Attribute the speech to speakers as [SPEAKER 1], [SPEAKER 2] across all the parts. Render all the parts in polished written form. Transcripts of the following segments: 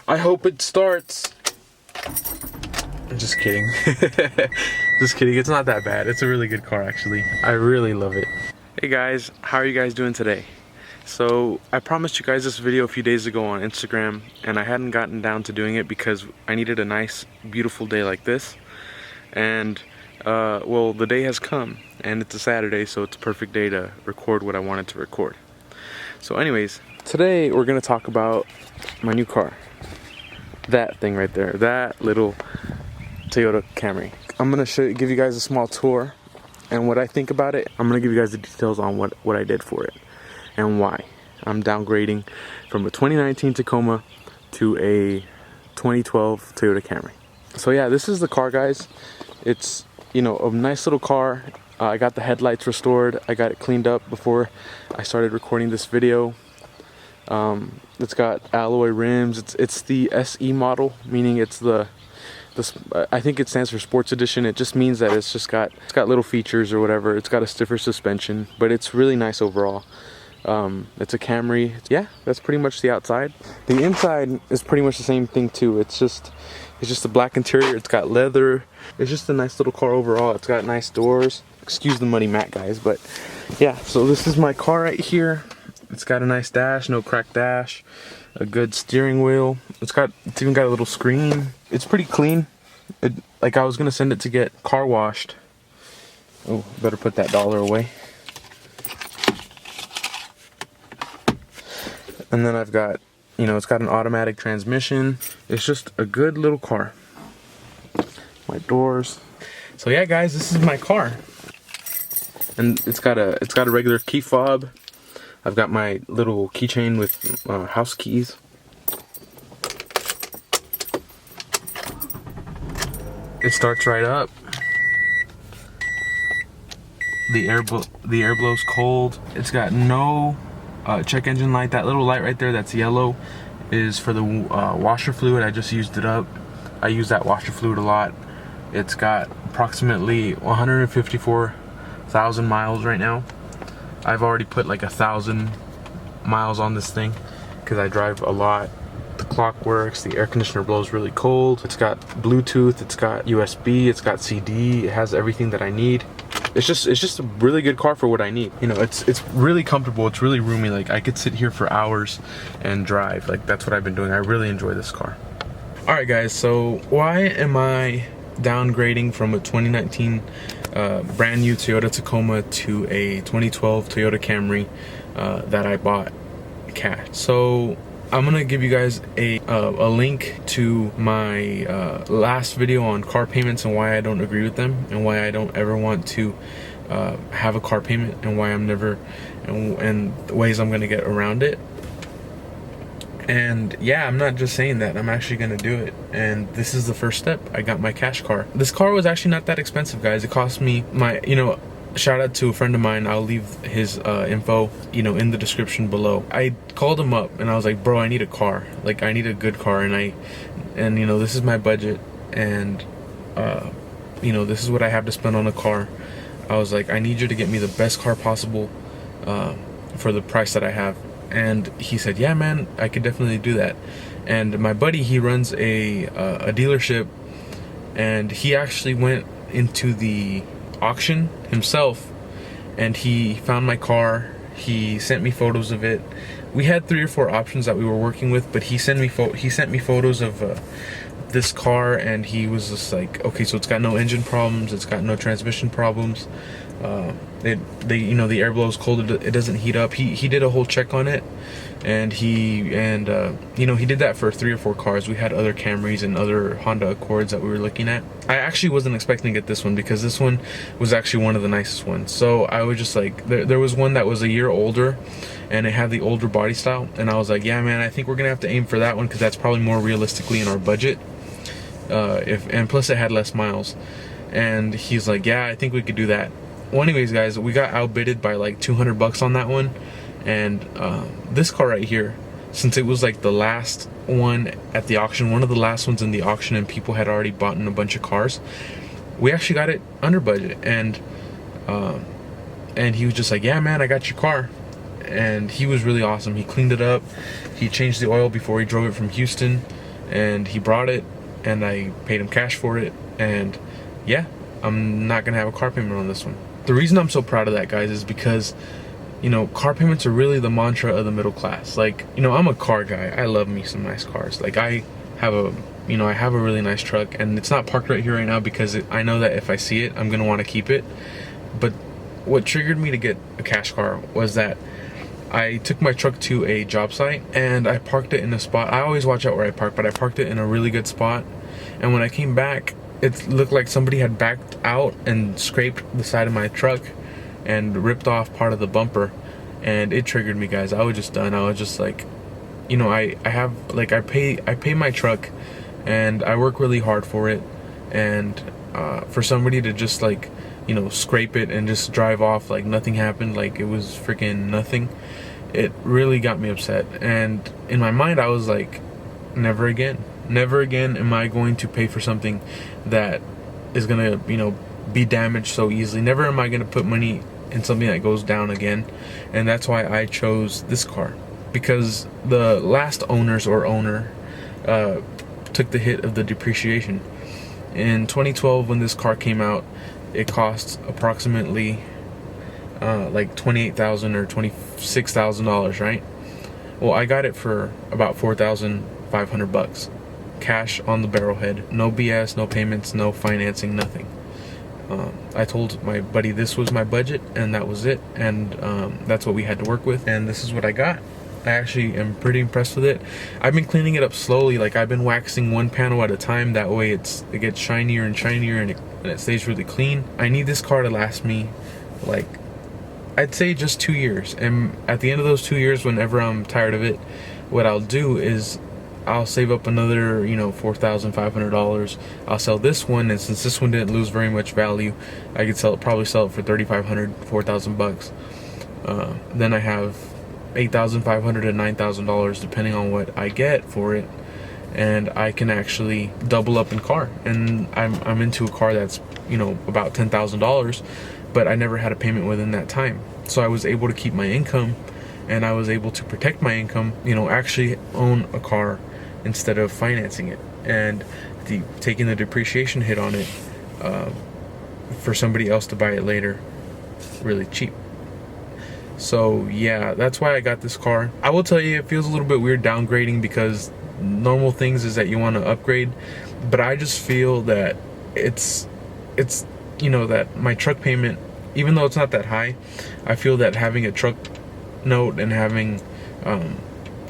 [SPEAKER 1] I hope it starts. I'm just kidding. Just kidding. It's not that bad. It's a really good car, actually. I really love it. Hey guys, how are you guys doing today? So I promised you guys this video a few days ago on Instagram, and I hadn't gotten down to doing it because I needed a nice, beautiful day like this. And well, the day has come, and it's a Saturday, so it's a perfect day to record what I wanted to record. So anyways, today we're gonna talk about my new car. That thing right there, that little Toyota Camry. I'm gonna give you guys a small tour and what I think about it. I'm gonna give you guys the details on what I did for it and why I'm downgrading from a 2019 Tacoma to a 2012 Toyota Camry. So yeah, this is the car, guys. It's, you know, a nice little car. I got the headlights restored. I got it cleaned up before I started recording this video. It's got alloy rims. It's the SE model, meaning it's I think it stands for Sports Edition. It just means that it's got little features or whatever. It's got a stiffer suspension, but it's really nice overall. It's a Camry. Yeah, that's pretty much the outside. The inside is pretty much the same thing too. It's just a black interior. It's got leather. It's just a nice little car overall. It's got nice doors. Excuse the muddy mat, guys, but yeah. So this is my car right here. It's got a nice dash, no cracked dash, a good steering wheel. It's even got a little screen. It's pretty clean. Like, I was gonna send it to get car washed. Oh, better put that dollar away. And then I've got, you know, it's got an automatic transmission. It's just a good little car. My doors. So yeah, guys, this is my car. And it's got a regular key fob. I've got my little keychain with house keys. It starts right up. The air blows cold. It's got no check engine light. That little light right there that's yellow is for the washer fluid. I just used it up. I use that washer fluid a lot. It's got approximately 154,000 miles right now. I've already put like 1,000 miles on this thing because I drive a lot. The clock works, the air conditioner blows really cold. It's got Bluetooth, it's got USB, it's got CD, it has everything that I need. It's just a really good car for what I need. You know, it's really comfortable, it's really roomy. Like, I could sit here for hours and drive. Like, that's what I've been doing. I really enjoy this car. Alright guys, so why am I downgrading from a 2019 brand new Toyota Tacoma to a 2012 Toyota Camry that I bought cash? So I'm gonna give you guys a link to my last video on car payments and why I don't agree with them, and why I don't ever want to have a car payment, and why I'm never, and the ways I'm gonna get around it. And yeah, I'm not just saying that, I'm actually gonna do it. And this is the first step. I got my cash car. This car was actually not that expensive, guys. It cost me shout out to a friend of mine. I'll leave his info, you know, in the description below. I called him up and I was like, bro, I need a car. Like, I need a good car, and you know, this is my budget, and you know, this is what I have to spend on a car. I was like, I need you to get me the best car possible for the price that I have. And he said, yeah, man, I could definitely do that. And my buddy, he runs a dealership, and he actually went into the auction himself, and he found my car. He sent me photos of it. We had 3 or 4 options that we were working with, but he sent me photos of this car, and he was just like, okay, so it's got no engine problems, it's got no transmission problems. You know, the air blows cold, it doesn't heat up. He did a whole check on it, and you know, he did that for 3 or 4 cars. We had other Camrys and other Honda Accords that we were looking at. I actually wasn't expecting to get this one because this one was actually one of the nicest ones. So I was just like, there was one that was a year older, and it had the older body style, and I was like, yeah, man, I think we're gonna have to aim for that one because that's probably more realistically in our budget. And plus it had less miles. And he's like, yeah, I think we could do that. Well, anyways, guys, we got outbidded by like 200 bucks on that one. And this car right here, since it was like the last one at the auction, one of the last ones in the auction, and people had already bought in a bunch of cars, we actually got it under budget. And he was just like, yeah, man, I got your car. And he was really awesome. He cleaned it up, he changed the oil before he drove it from Houston, and he brought it, and I paid him cash for it, and yeah, I'm not gonna have a car payment on this one. The reason I'm so proud of that, guys, is because, you know, car payments are really the mantra of the middle class. Like, you know, I'm a car guy. I love me some nice cars. Like, I have a really nice truck, and it's not parked right here right now because I know that if I see it, I'm gonna want to keep it. But what triggered me to get a cash car was that I took my truck to a job site and I parked it in a spot. I always watch out where I park, but I parked it in a really good spot. And when I came back, it looked like somebody had backed out and scraped the side of my truck and ripped off part of the bumper. And it triggered me, guys. I was just done. I was just like, you know, I pay my truck, and I work really hard for it, and for somebody to just, like, you know, scrape it and just drive off like nothing happened, like it was freaking nothing, it really got me upset. And in my mind, I was like, never again am I going to pay for something that is gonna, you know, be damaged so easily. Never am I gonna put money in something that goes down again. And that's why I chose this car, because the last owner took the hit of the depreciation. In 2012, when this car came out, it cost approximately like $28,000 or $26,000, right? Well, I got it for about $4,500 cash on the barrelhead. No BS, no payments, no financing, nothing. I told my buddy this was my budget, and that was it, and that's what we had to work with, and this is what I got. I actually am pretty impressed with it. I've been cleaning it up slowly. Like, I've been waxing one panel at a time. That way it gets shinier and shinier, and it stays really clean. I need this car to last me, like, I'd say just 2 years. And at the end of those 2 years, whenever I'm tired of it, what I'll do is I'll save up another, you know, $4,500. I'll sell this one, and since this one didn't lose very much value, I could probably sell it for $3,500, $4,000. Then I have $8,500 to $9,000 depending on what I get for it, and I can actually double up in car. And I'm into a car that's, you know, about $10,000, but I never had a payment within that time. So I was able to keep my income, and I was able to protect my income, you know, actually own a car instead of financing it and taking the depreciation hit on it for somebody else to buy it later really cheap. So yeah, that's why I got this car. I will tell you, it feels a little bit weird downgrading, because normal things is that you want to upgrade, but I just feel that it's you know, that my truck payment, even though it's not that high, I feel that having a truck note and having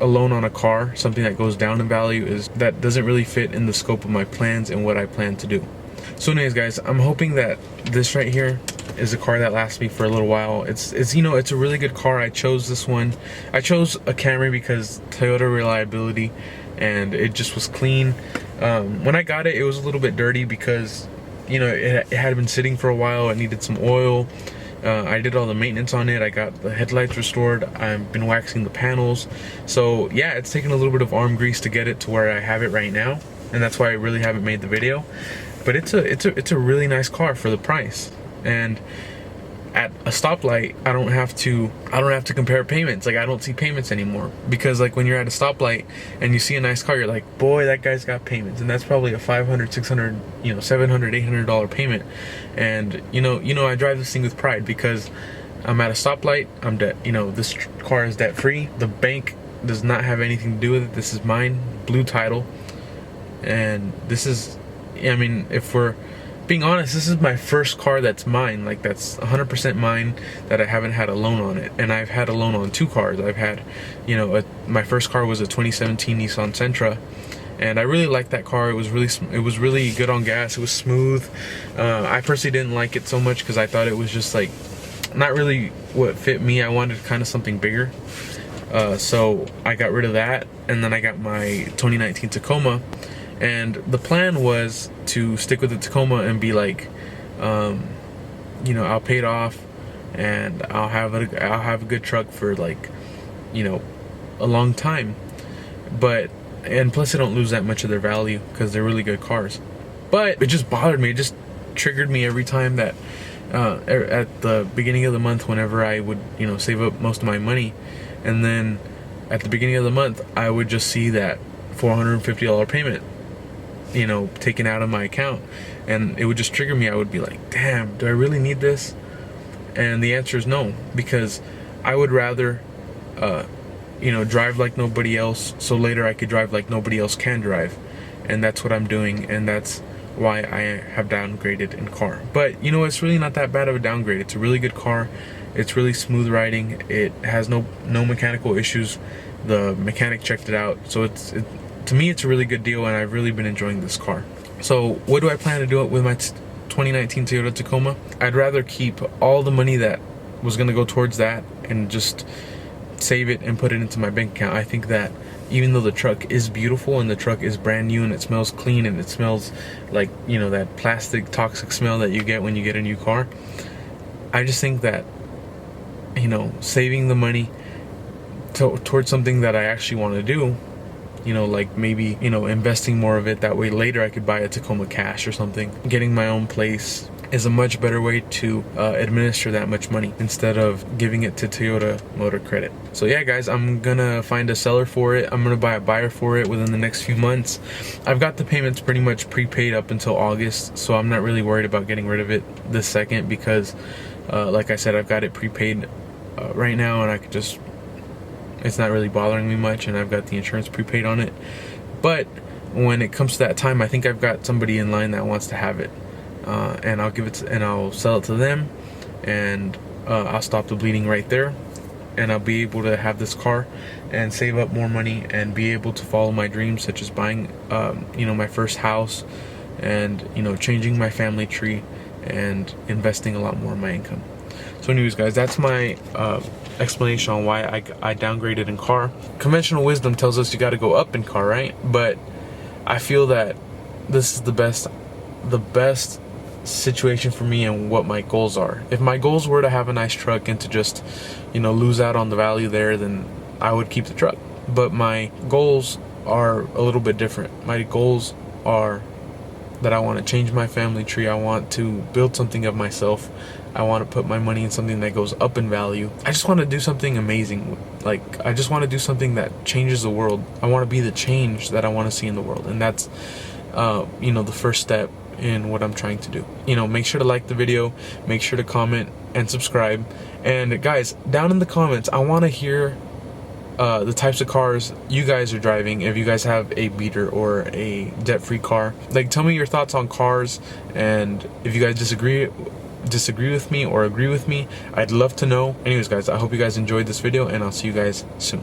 [SPEAKER 1] a loan on a car, something that goes down in value, that doesn't really fit in the scope of my plans and what I plan to do. So anyways, guys, I'm hoping that this right here is a car that lasts me for a little while. It's you know, it's a really good car. I chose this one. I chose a Camry because Toyota reliability, and it just was clean. When I got it, it was a little bit dirty because, you know, it had been sitting for a while. It needed some oil. I did all the maintenance on it. I got the headlights restored. I've been waxing the panels. So yeah, it's taken a little bit of arm grease to get it to where I have it right now, and that's why I really haven't made the video. But it's a really nice car for the price. And at a stoplight, I don't have to compare payments. Like, I don't see payments anymore, because like when you're at a stoplight and you see a nice car, you're like, boy, that guy's got payments, and that's probably a $500, $600, you know, $700, $800 payment. And you know, I drive this thing with pride because I'm at a stoplight. I'm debt. You know, this car is debt free. The bank does not have anything to do with it. This is mine, blue title, and this is, I mean, if we're being honest, this is my first car that's mine, like that's 100% mine, that I haven't had a loan on it. And I've had a loan on 2 cars. I've had, you know, my first car was a 2017 Nissan Sentra, and I really liked that car. It was really good on gas. It was smooth. I personally didn't like it so much because I thought it was just like not really what fit me. I wanted kind of something bigger. So I got rid of that, and then I got my 2019 Tacoma. And the plan was to stick with the Tacoma and be like, you know, I'll pay it off, and I'll have a good truck for, like, you know, a long time. And plus, they don't lose that much of their value because they're really good cars. But it just bothered me. It just triggered me every time that at the beginning of the month, whenever I would, you know, save up most of my money, and then at the beginning of the month, I would just see that $450 payment, you know, taken out of my account, and it would just trigger me. I would be like, damn, do I really need this? And the answer is no, because I would rather you know, drive like nobody else, so later I could drive like nobody else can drive. And that's what I'm doing, and that's why I have downgraded in car. But you know, it's really not that bad of a downgrade. It's a really good car. It's really smooth riding. It has no mechanical issues. The mechanic checked it out, so to me it's a really good deal, and I've really been enjoying this car. So what do I plan to do with my 2019 Toyota Tacoma? I'd rather keep all the money that was gonna go towards that and just save it and put it into my bank account. I think that even though the truck is beautiful and the truck is brand new and it smells clean and it smells like, you know, that plastic toxic smell that you get when you get a new car, I just think that, you know, saving the money towards something that I actually want to do, you know, like maybe, you know, investing more of it, that way later I could buy a Tacoma cash or something. Getting my own place is a much better way to administer that much money instead of giving it to Toyota Motor Credit. So yeah, guys, I'm gonna find a seller for it. I'm gonna buy a buyer for it within the next few months. I've got the payments pretty much prepaid up until August, so I'm not really worried about getting rid of it this second, because like I said, I've got it prepaid right now, and I could just, it's not really bothering me much, and I've got the insurance prepaid on it. But when it comes to that time, I think I've got somebody in line that wants to have it. And I'll give it to, and I'll sell it to them, and I'll stop the bleeding right there, and I'll be able to have this car and save up more money and be able to follow my dreams, such as buying you know, my first house, and, you know, changing my family tree and investing a lot more of my income. So anyways, guys, that's my explanation on why I downgraded in car. Conventional wisdom tells us you got to go up in car, right? But I feel that this is the best situation for me and what my goals are. If my goals were to have a nice truck and to just, you know, lose out on the value there, then I would keep the truck. But my goals are a little bit different. My goals are that I want to change my family tree. I want to build something of myself. I want to put my money in something that goes up in value. I just want to do something amazing. Like, I just want to do something that changes the world. I want to be the change that I want to see in the world. And that's you know, the first step in what I'm trying to do. You know, make sure to like the video, make sure to comment and subscribe. And guys, down in the comments, I want to hear the types of cars you guys are driving. If you guys have a beater or a debt-free car, like, tell me your thoughts on cars, and if you guys disagree with me or agree with me, I'd love to know. Anyways, guys, I hope you guys enjoyed this video, and I'll see you guys soon.